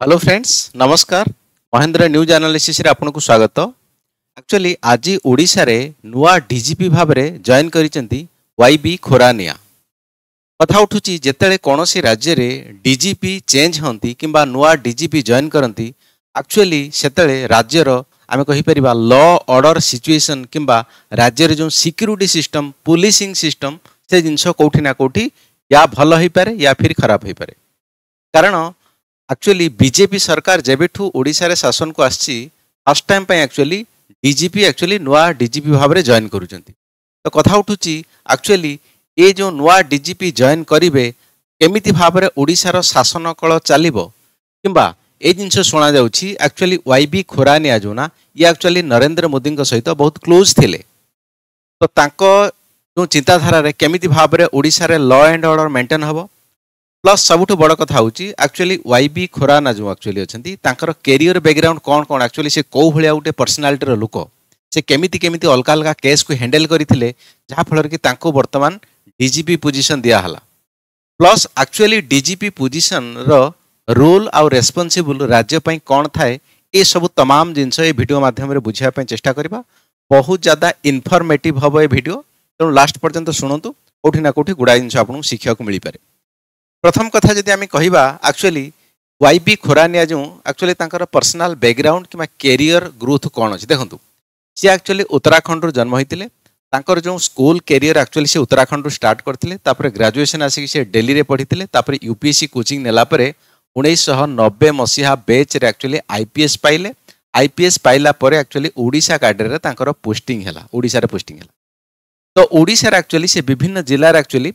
Hello friends नमस्कार Mahendra news analysis रे आपनको स्वागत। एक्चुअली आज ओडिशा रे नुआ डीजीपी भाव में जॉइन करिसेंती वाईबी खोरानिया। कथा उठुची जेतेले कोनोसी राज्य रे डीजीपी चेंज होंती किंबा नुआ डीजीपी जॉइन करंती एक्चुअली सेतेले राज्यर आमे कहि परिबा लॉ ऑर्डर सिचुएशन किंबा राज्य रे जो सिक्योरिटी सिस्टम पुलिसिंग सिस्टम से जिंस कोठी ना कोठी या भल होई पारे या फिर खराब होई पारे। कारण एक्चुअली बीजेपी सरकार जेबेठू ओडिशा रे शासन को आसी फर्स्ट टाइम पे एक्चुअली डीजीपी एक्चुअली नुआ डीजीपी भाव में जॉइन करूछंती। तो कथा उठुची एक्चुअली ये जो नुआ डीजीपी जॉइन करिवे केमिति भाव में ओडिशा रो शासन कल चलिबो किंबा ए जिंस सुना जाउची एक्चुअली वाईबी खोरानिया जो ना ये एक्चुअली नरेंद्र मोदी सहित बहुत क्लोज थिले। तो तांको जो चिंताधारा रे केमिति भाव में ओडिशा रे लॉ एंड ऑर्डर मेंटेन हबो प्लस सबुठ बड़ कथा होची एक्चुअली वाईबी खोराना जो एक्चुअली अछंती तांकर कैरियर बैकग्राउंड कोन कोन एक्चुअली से को भलिया उटे पर्सनालिटी रो लोक से केमिति केमिति अलगा अलगा केस को हैंडल करथिले जहा फलर कि तांको वर्तमान डीजीपी पोजीशन दिया हला। प्लस एक्चुअली डीजीपी पोजीशन रो रोल आ रेस्पोंसिबल राज्य पई कोन थाए ए सब तमाम जिंस ए वीडियो माध्यम रे बुझिया पई चेष्टा करबा। बहुत ज्यादा इन्फॉर्मेटिव हबो ए वीडियो तो लास्ट पर्यंत सुनंतु कोठी ना कोठी गुडा जिंस आपन शिक्षा को मिली पारे। प्रथम कथा जदि आम कहवा एक्चुअली वाईबी खोरानिया जो एक्चुअली तांकर पर्सनाल बैकग्राउंड कि कैरियर ग्रोथ कौन अच्छे देखो सी एक्चुअली उत्तराखंड जन्म होते तांकर जो स्कूल कैरियर एक्चुअली से उत्तराखंड स्टार्ट करते ग्रेजुएशन आसिक से दिल्ली रे पढ़ी यूपीएससी कोचिंग नेला 1990 मसीहा बेच रे एक्चुअली आईपीएस पाइले। आईपीएस पाइला परे एक्चुअली ओडिशा कैडर रे तांकर पोस्टिंग हैला ओडिशा रे पोस्टिंग हैला। तो ओडिशा रे एक्चुअली से विभिन्न जिला रे एक्चुअली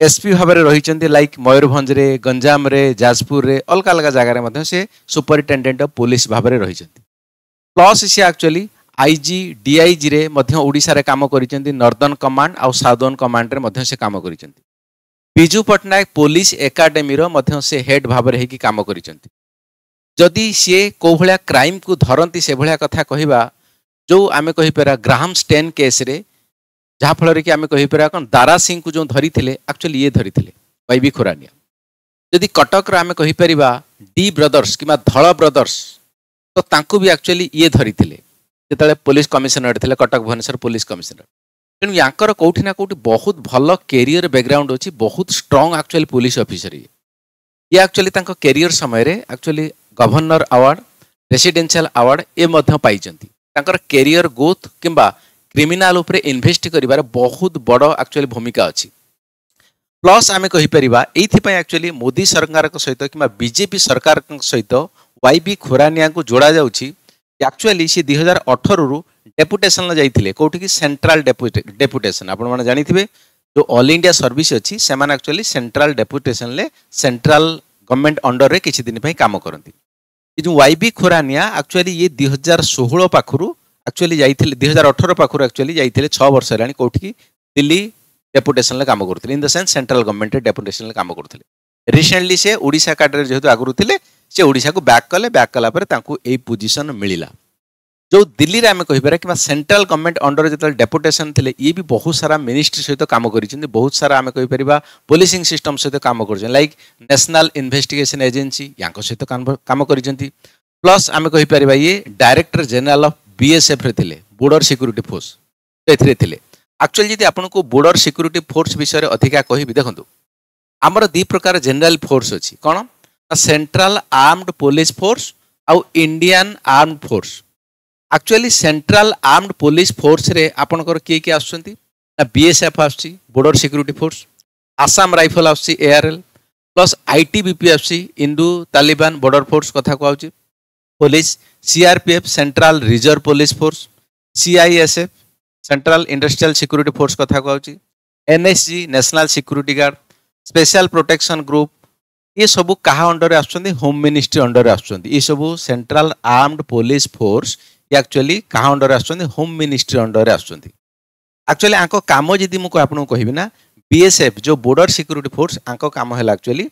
एसपी भाव में रही लाइक मयूरभंज रे गंजाम रे जाजपुर रे अलग अलग जगह से सुपरिटेडेंट ऑफ पुलिस भाव में रही। प्लस सी एक्चुअली आईजी डीआईजी रे ओडिशा रे काम करिसेंती नॉर्दर्न कमांड आ साउदर्न कमांड रे से काम करिसेंती। बिजू पट्टनायक पुलिस एकाडेमी रो से हेड भाव में होगी काम करिसेंती। जदि सी को भलिया क्राइम को धरती से भलिया कथा कहवा जो आमे कहि परा ग्राहम स्टेन केस रे जहाँ फल कि आम कहीपर कौन दारा सिंह को जो धरी एक्चुअली ये धरी वाईबी खोरानिया। जदि कटक आम कहीपर डी ब्रदर्स कि धल ब्रदर्स तो तांको भी एक्चुअली ये धरी जो पुलिस कमिशनर थे कटक भुवनेश्वर पुलिस कमिशनर। तेणु यांकर कौटी ना कौटी बहुत भल कैरियर बैकग्राउंड अच्छी बहुत स्ट्रांग एक्चुअली पुलिस ऑफिसर ये एक्चुअली कैरियर समय actually governor award residential award ये पाई कैरियर ग्रोथ किंबा क्रिमिनाल उपरे इन्वेस्ट करिबार बहुत बड़ एक्चुअली भूमिका अच्छी। प्लस आम कहीपर एक्चुअली मोदी सरकार सहित कि बीजेपी सरकार सहित वाईबी खोरानिया को जोड़ा जाउछि। एक्चुअली सी 2018 रु डेपुटेशन जाइथिले कोठी कि सेंट्रल डेपुटेशन आपण माने जानिथिबे जो ऑल इंडिया सर्विस अच्छी से एक्चुअली सेंट्रल डेपुटेशन ले सेंट्रल गवर्नमेंट अंडर रे किछि दिन पई काम करंती। जो वाईबी खोरानिया एक्चुअली ये 2016 पाखरु एक्चुअली जाइथिले 2018 पाखरु एक्चुअली जाइथिले 6 वर्ष हेलानी कोठी दिल्ली डेपुटेशन काम करथिले in the sense central government deputation काम करथिले। रिसेंटली से ओडिशा कैडर जेहेतु आगुरु थिले से ओडिशा को बैक कला पर तांको ए पोजीशन मिलिला। जो दिल्ली रे आमे कहिबारे कि सेंट्रल गवर्नमेंट अंडर जेतल डेपुटेशन थिले ये भी बहुत सारा मिनिस्ट्री सहित काम करिसेंती बहुत सारा आमे कहि परिबा पुलिसिंग सिस्टम सहित काम करिसें लाइक नेशनल इन्वेस्टिगेशन एजेंसी यांको सहित काम करिसेंती। प्लस आमे कहि परिबा ये डायरेक्टर जनरल ऑफ बीएसएफ रे थिले बॉर्डर सिक्योरिटी फोर्स एथिरे थिले। एक्चुअली जदि आपनको बॉर्डर सिक्योरिटी फोर्स विषय रे अधिका कहिबि देखंतु हमर दी प्रकार जनरल फोर्स अछि कोन सेंट्रल आर्म्ड पुलिस फोर्स आउ Indian armed force. Actually central armed police force रे आपनकर किए किए आछंती बीएसएफ आछि border security force Assam rifle आछि एआरएल प्लस आईटीबीपी आछि इंडो तालिबान बॉर्डर फोर्स कथा को आछि police CRPF central reserve police force CISF central industrial security force कथा को आछि NSG national security guard special protection group ये सब कहा अंडर आछंती होम मिनिस्ट्री अंडर आछंती ये सब central armed police force actually कहा अंडर आछंती होम मिनिस्ट्री अंडर आछंती। एक्चुअली आंको काम जदि मुझे आपको कहबी ना बीएसएफ जो बॉर्डर सिक्योरिटी फोर्स आंको काम है एक्चुअली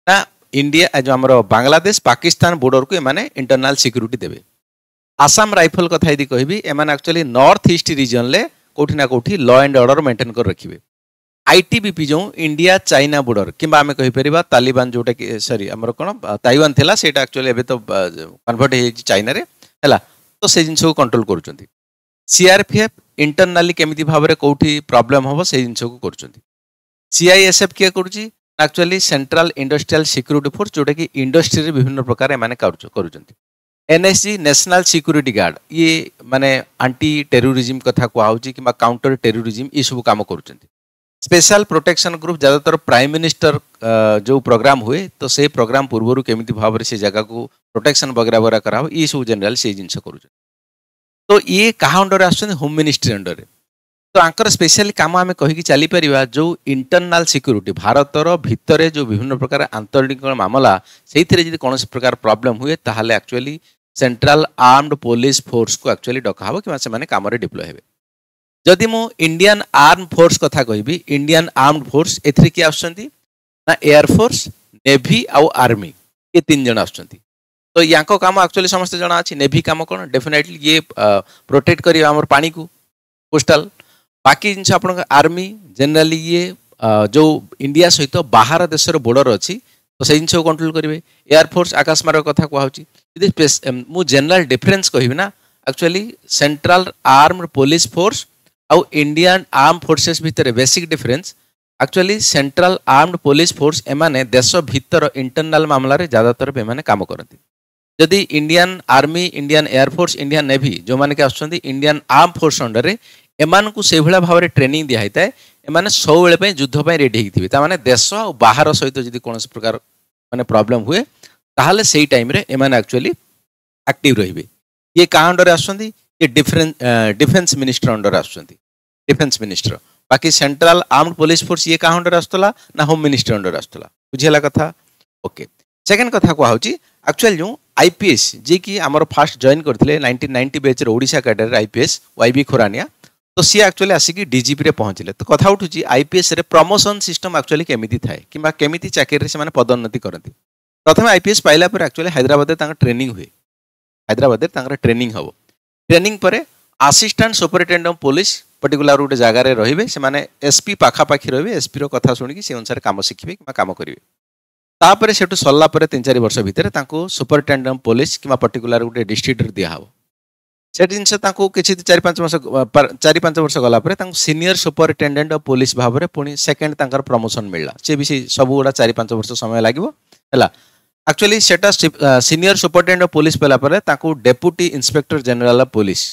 ना इंडिया जो आमर बांग्लादेश पाकिस्तान बॉर्डर को एमाने इंटरनल सिक्योरिटी देवे। आसाम राइफल कथा यदि कहबी एमाने एक्चुअली नॉर्थ ईस्ट रीजन ले कोठी ना कोठी लॉ एंड ऑर्डर मेंटेन कर रखिबे। आईटीबीपी जो इंडिया चाइना बॉर्डर किंबा आम कहीपर तालिबान जोटा कि सॉरी आमर कौन ताइवान थिला सेटा एक्चुअली एबे तो कन्वर्ट हो चाइना रे हैला तो से जिनस को कंट्रोल करूछंती सीआरपीएफ इंटरनाली केमिति भाव में कौटी प्रॉब्लम हम से जिनस को करूछंती सीआईएसएफ किए करुच्ची actually central industrial security force जोटा कि इंडस्ट्री विभिन्न प्रकार एमाने करूछंती एनएसजी नेशनल सिक्यूरिटी गार्ड ये माने एंटी टेररिज्म कथा कहउची कि काउंटर टेररिज्म ये सब काम करूछंती स्पेशल प्रोटेक्शन ग्रुप ज़्यादातर प्राइम मिनिस्टर जो प्रोग्राम हुए तो से प्रोग्राम पूर्वर केमिति भाव से जगह को प्रोटेक्शन वगैरह वगैरह करा ये सब जनरल से जिनस करूछंती तो ये कहा अंडर आसुछंती होम मिनिस्ट्री अंडर तो आंकर स्पेशली काम आम कहीकि चली परिबा जो इंटरनाल सिक्यूरिटी भारतर भितर जो विभिन्न प्रकार आंतरिक मामला से कौन प्रकार प्रॉब्लम हुए ताहले actually central armed police force को एक्चुअली डका हबो कि से काम डिप्लॉय हेबे जदि मु इंडियन आर्म फोर्स कथा कहबी इंडियन आर्म्ड फोर्स एथरे कि आछंती ना एयर फोर्स नेवी आउ आर्मी ये तीन जन आछंती तो यांको काम एक्चुअली समस्त जना अछि नेवी काम कोन डेफिनेटली ये प्रोटेक्ट करी हमर पानी को कोस्टल बाकी जिन आप आर्मी जनरली ये जो इंडिया सहित बाहर देशर बॉर्डर अच्छी तो से जिन कंट्रोल करेंगे एयरफोर्स आकाशमार्ग कथा कहूँ मु जनरल डिफरेन्स कहि ना actually central armed police force आउ इंडियन आर्म फोर्सेस भितर basic difference actually central armed police force एमाने देश भितर इंटरनल मामला रे ज्यादातर एमाने काम करती जदि Indian army Indian air force Indian navy जो मैंने आसुँच इंडियन आर्म फोर्स अंडर एमान को से भाव में ट्रेनिंग दिखाई था एमाने सब बेले युद्ध रेडी होते माने देश और बाहर सहित जब कौन प्रकार माने प्रॉब्लम हुए ताहले से टाइम रे एमाने एक्चुअली एक्टिव रहिबे ये कहाँ अंडर आसुँच ये डिफेन्स मिनिस्टर अंडर आसुँच डिफेन्स मिनिस्टर बाकी सेंट्रल आर्म्ड पुलिस फोर्स ये कहाँ अंडर आसुला ना होम मिनिस्टर अंडर आसुला बुझेला कथा ओके सेकेंड कथा कहूँ एक्चुअली जो आईपीएस जी की आमर फास्ट जॉइन करते 1990 batch Odisha cadre IPS YB Khorania तो सी एक्चुअली आसिक डीजीपी रे पहुँचले तो कथा उठुची आईपीएस रे प्रमोशन सिस्टम एक्चुअली केमिति थाए कि केमिति चाकरी से पदोन्नति करती प्रथम आईपीएस पाइला पर एक्चुअली हैदराबाद ट्रेनिंग हुए हैदराबाद ट्रेनिंग हम ट्रेनिंग पर assistant superintendent of police particular गोटे जगार रे से एसपी पाखापाखि रे एसपी रो कथा शुणिकी से अनुसार काम शिखिबे कि काम करेंगे तापर सेठू सरला 3-4 वर्ष भितर सुपरिटेडेंट ऑफ पुलिस कि पर्टिकुलर गोटे डिस्ट्रिक्ट दिहब से जिन किसी 4-5 वर्ष गलापर सीनियर सुपरिटेडेंट ऑफ पुलिस भाव में पुणी सेकेंड प्रमोशन मिलला सी भी सब गुड़ा 4-5 वर्ष समय लगे है एक्चुअली सेटा सीनियर सुपरिटेडेंट ऑफ पुलिस पहला deputy inspector general of police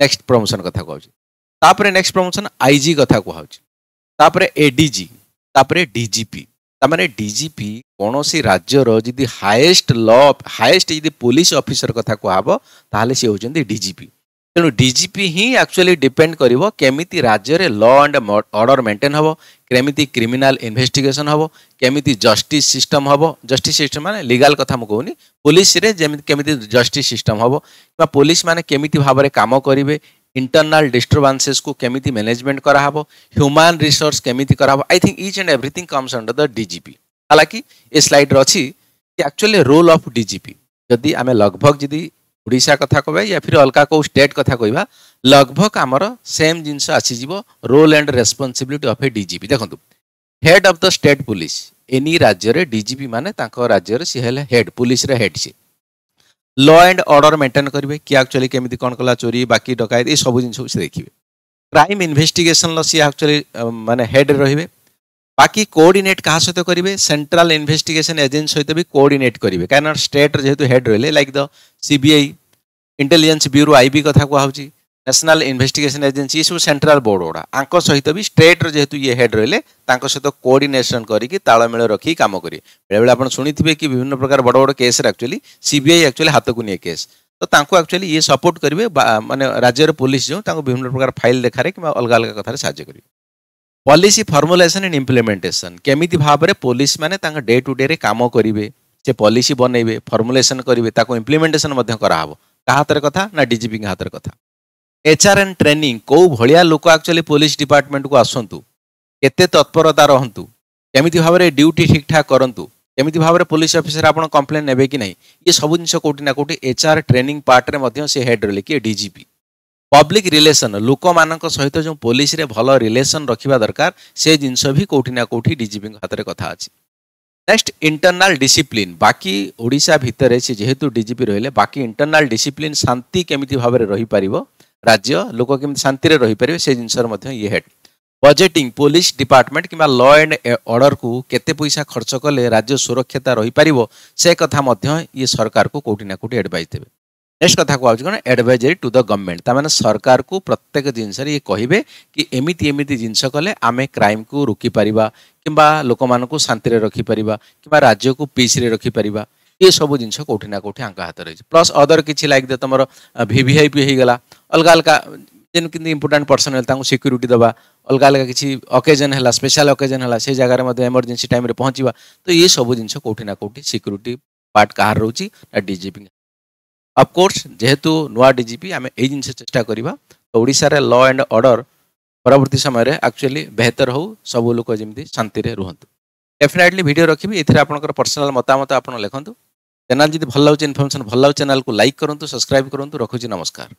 next promotion कथा कहूँ नेक्स्ट प्रमोशन आईजी कथा कहूँ एडीजी डीजीपी तामाने डीजीपी कौन सी राज्यर जदि हाएस्ट लॉ हाएस्ट जदि पुलिस ऑफिसर कथा कहब ताहले सी होचंदी डीजीपी तेणु डीजीपी ही एक्चुअली डिपेंड करिवो केमिति राज्य रे लॉ एंड ऑर्डर मेंटेन हबो केमिति क्रिमिनल इन्वेस्टिगेशन हबो केमिति जस्टिस सिस्टम हबो जस्टिस सिस्टम माने लीगल कथा म कहूनी पुलिस रे जेमिति केमिति जस्टिस सिस्टम हबो कि पुलिस माने केमिति भाव रे काम करिवे इंटरनल डिस्टर्बांसेस को केमिति मैनेजमेंट करा हबो ह्यूमन रिसोर्स केमिति करा हबो I think each and everything comes under the DGP हालांकि ये स्लाइड अच्छी कि एक्चुअली रोल ऑफ डीजीपी जदि आमे लगभग जदि ओडिशा कथा कहबा या फिर अलका को स्टेट कथा कहबा लगभग आमर सेम जिनस आसीजिवो role and responsibility of a DGP देखंतु head of the state police एनी राज्य रे डीजीपी माने तांको राज्य रे सी हेले हेड पुलिस रे हेड सी लॉ एंड ऑर्डर मेंटेन करेंगे कि एक्चुअली केमिति कौन कला चोरी बाकी डकायत ये सब जिन से देखिए क्राइम इन्वेस्टिगेशन सी एक्चुअली माने हेड रहिबे बाकी कोऑर्डिनेट कहा सहित करेंगे सेंट्रल इन्वेस्टिगेशन एजेंसी सहित भी कोऑर्डिनेट करेंगे कहीं स्टेट जेहेतु हेड रहिले like the CBI intelligence bureau IB कथा कहूँ नेशनल इन्वेस्टिगेशन एजेंसी ये सब सेंट्रल बोर्ड गुड़ा आंक सहित भी स्टेट जेहेतु ये हेड रहिले सहित कोऑर्डिनेशन करके तालमेल रखी काम करेंगे बेले बेले आप शुणी कि विभिन्न प्रकार बड़ बड़ केस एक्चुअली सीबीआई एक्चुअली हाथ को निये केस तो तांको एक्चुअली ये सपोर्ट करेंगे माने राज्य पुलिस जो विभिन्न प्रकार फाइल देखारे कि अलग अलग कथार साहाय्य करेंगे पॉलिसी फॉर्मुलेशन एंड इम्प्लीमेंटेशन केमिति भाव में पुलिस माने डे टू डे रे काम करेंगे से पॉलिसी बनइबे फॉर्मुलेशन करेंगे ताको इम्प्लीमेंटेशन कराहब का हाथ कथा ना डीजीपी के हाथ कथा एचआर एंड ट्रेनिंग कौ भलिया लोक एक्चुअली पुलिस डिपार्टमेंट को आसतु केते तत्परता रहंतु केमिति भाव में ड्यूटी ठीक ठाक करंतु केमिति भाव में पुलिस ऑफिसर आपन कंप्लेन नेबे कि नहीं ये सब जिन कोटी ना कोटी एचआर ट्रेनिंग पार्ट रे मध्य से हेड रले कि डीजीपी पब्लिक रिलेशन लोक मान सहित जो पुलिस रे भल रिलेशन रखा दरकार से जिनस भी कोठी ना कोठी डीजीपी हाथ में कथा अच्छी। नेक्स्ट इंटरनल डिसिप्लिन बाकी ओडिशा भितर से जेहेतु डीजीपी रहिले बाकी इंटरनल डिसिप्लिन शांति केमिति भाव में रही पारिबो राज्य लोक केमिति शांति रे रही पारिबे से जिनसर मध्य ये हेड बजेटिंग पुलिस डिपार्टमेंट किंबा लॉ एंड ऑर्डर को केते पैसा खर्च कले राज्य सुरक्षिता रही पारिबो से कथा मध्य ये सरकार को कोठी ना कोठी एडवाइस देबे। नेक्स्ट कथा को आउछ कोन एडवाइजरी टू द गवर्नमेंट तामाने सरकार को प्रत्येक जिनस ये कहिबे कि एमिति एमिति जिनस कले आमे क्राइम को रोकी पारिबा किंबा लोक मान को शांति रे रखी पारिबा किंबा राज्य को पीस रे रखी पारिबा ये सब जिनस कोठी ना कोठी आंका हाथ रही प्लस अदर किछि लाइक दे तमरो वीवीआईपी हे गला अलगा अलगा जेन कि इंपोर्टेंट पर्सनल तांको सिक्यूरिटी दबा अलगा अलग किसी ओकेजन है स्पेशल ओकेजन है से जगह में इमरजेंसी टाइम रे पहुंचवा तो ये सब जिनस कोठी ना कोठी सिक्यूरिटी पार्ट कहार रोची डीजीपी ऑफकोर्स जेहेतु नुआ डीजीपी आम यही जिन चेष्टा करवा तो ओडिशा रे लॉ एंड ऑर्डर परवर्ती समय रे एक्चुअली बेहतर हो सब लोग जमी शांति रे रुहतु। डेफिनेटली वीडियो रखी ए आपंकर पर्सनल मतामत आप लिखु चैनल जब भल लगे इनफॉरमेशन भल लगे चैनल को लाइक करूँ सब्सक्राइब करूँ रखुची नमस्कार।